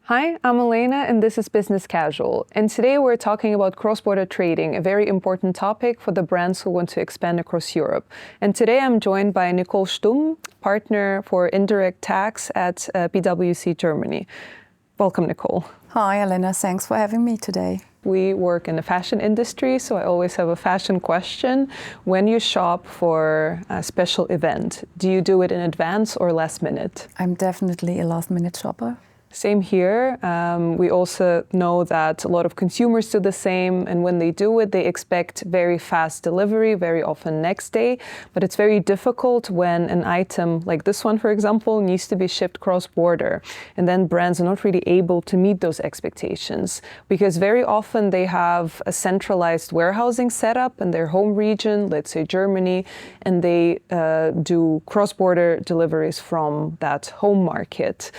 Hi, I'm Elena and this is Business Casual. And today we're talking about cross-border trading, a very important topic for the brands who want to expand across Europe. And today I'm joined by Nicole Stumm, partner for Indirect Tax at PwC Germany. Welcome, Nicole. Hi, Elena. Thanks for having me today. We work in the fashion industry, so I always have a fashion question. When you shop for a special event, do you do it in advance or last minute? I'm definitely a last-minute shopper. Same here. We also know that a lot of consumers do the same, and when they do it, they expect very fast delivery, very often next day. But it's very difficult when an item like this one, for example, needs to be shipped cross-border. And then brands are not really able to meet those expectations because very often they have a centralized warehousing setup in their home region, let's say Germany, and they do cross-border deliveries from that home market,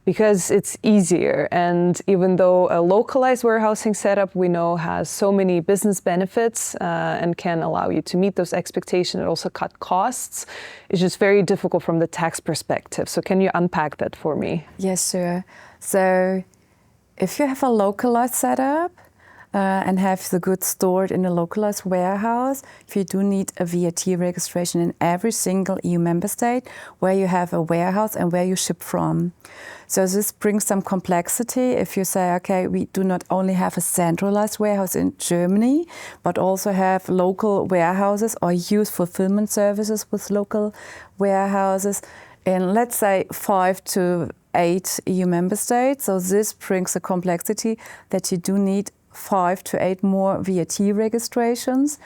because it's easier. And even though a localized warehousing setup we know has so many business benefits and can allow you to meet those expectations and also cut costs, it's just very difficult from the tax perspective. So can you unpack that for me? Yes, sure. So if you have a localized setup and have the goods stored in a localized warehouse, if you do need a VAT registration in every single EU member state where you have a warehouse and where you ship from. So this brings some complexity if you say, okay, we do not only have a centralized warehouse in Germany, but also have local warehouses or use fulfillment services with local warehouses in, let's say, 5 to 8 EU member states. So this brings a complexity that you do need 5 to 8 more VAT registrations,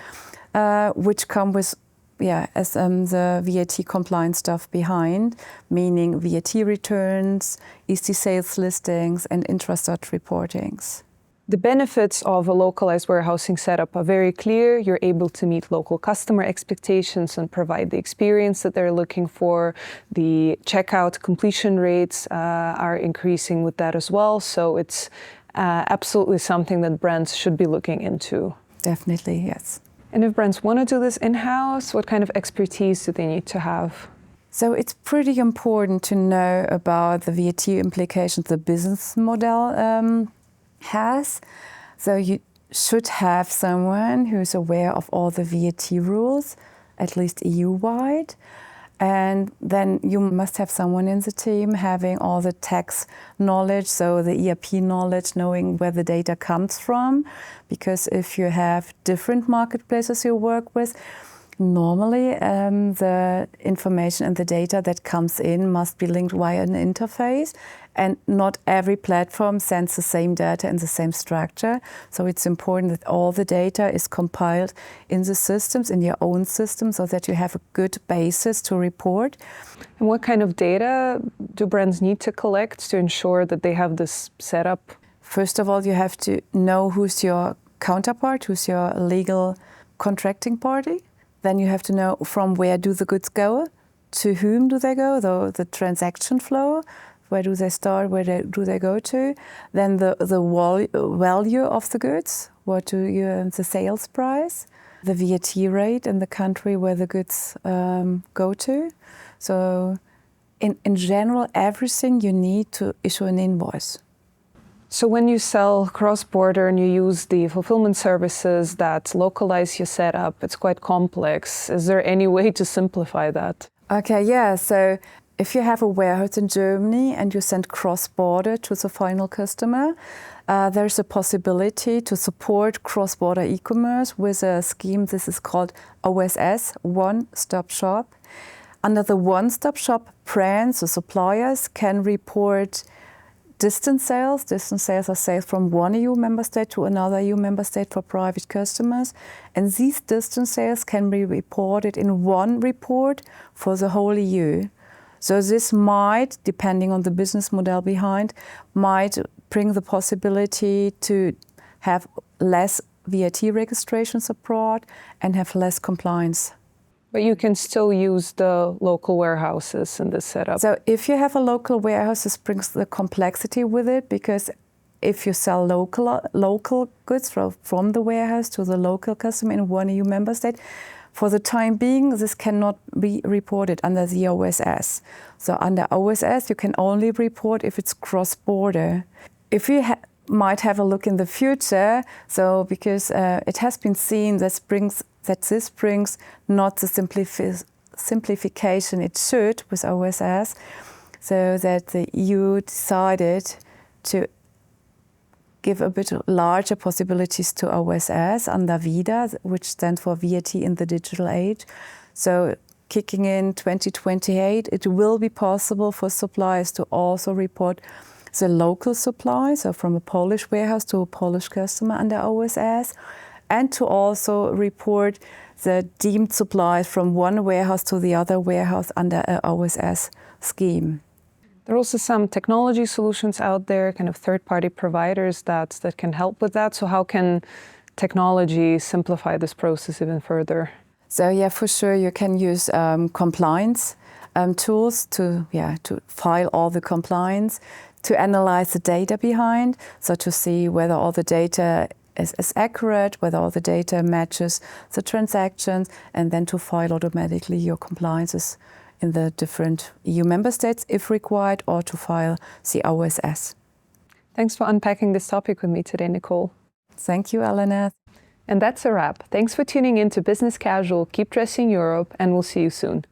which come with the VAT compliance stuff behind, meaning VAT returns, EC sales listings, and intrastat reportings. The benefits of a localized warehousing setup are very clear. You're able to meet local customer expectations and provide the experience that they're looking for. The checkout completion rates are increasing with that as well. So it's absolutely something that brands should be looking into. Definitely, yes. And if brands want to do this in-house, what kind of expertise do they need to have? So it's pretty important to know about the VAT implications the business model has. So you should have someone who's aware of all the VAT rules, at least EU-wide. And then you must have someone in the team having all the tax knowledge, so the ERP knowledge, knowing where the data comes from. Because if you have different marketplaces you work with, normally the information and the data that comes in must be linked via an interface. And not every platform sends the same data in the same structure. So it's important that all the data is compiled in the systems, in your own system, so that you have a good basis to report. And what kind of data do brands need to collect to ensure that they have this set up? First of all, you have to know who's your counterpart, who's your legal contracting party. Then you have to know from where do the goods go, to whom do they go, the transaction flow. Where do they start? Where do they go to? Then the value of the goods. What do you the sales price? The VAT rate in the country where the goods go to. So, in general, everything you need to issue an invoice. So when you sell cross-border and you use the fulfillment services that localize your setup, it's quite complex. Is there any way to simplify that? Okay, yeah. So if you have a warehouse in Germany and you send cross-border to the final customer, there's a possibility to support cross-border e-commerce with a scheme. This is called OSS, One-Stop Shop. Under the One-Stop Shop, brands or suppliers can report distance sales. Distance sales are sales from one EU member state to another EU member state for private customers. And these distance sales can be reported in one report for the whole EU. So this might, depending on the business model behind, might bring the possibility to have less VAT registrations abroad and have less compliance. But you can still use the local warehouses in this setup. So if you have a local warehouse, this brings the complexity with it, because if you sell local goods from the warehouse to the local customer in one EU member state, for the time being, this cannot be reported under the OSS. So under OSS, you can only report if it's cross-border. if we might have a look in the future, so because it has been seen that this brings not the simplification it should with OSS, so that the EU decided to give a bit larger possibilities to OSS under ViDA, which stands for VAT in the Digital Age. So kicking in 2028, it will be possible for suppliers to also report the local supply, so from a Polish warehouse to a Polish customer under OSS, and to also report the deemed supplies from one warehouse to the other warehouse under an OSS scheme. There are also some technology solutions out there, kind of third-party providers that can help with that. So how can technology simplify this process even further? So yeah, for sure, you can use compliance tools to file all the compliance, to analyze the data behind, so to see whether all the data is accurate, whether all the data matches the transactions, and then to file automatically your compliances in the different EU member states if required, or to file the OSS. Thanks for unpacking this topic with me today, Nicole. Thank you, Elena. And that's a wrap. Thanks for tuning in to Business Casual. Keep dressing Europe, and we'll see you soon.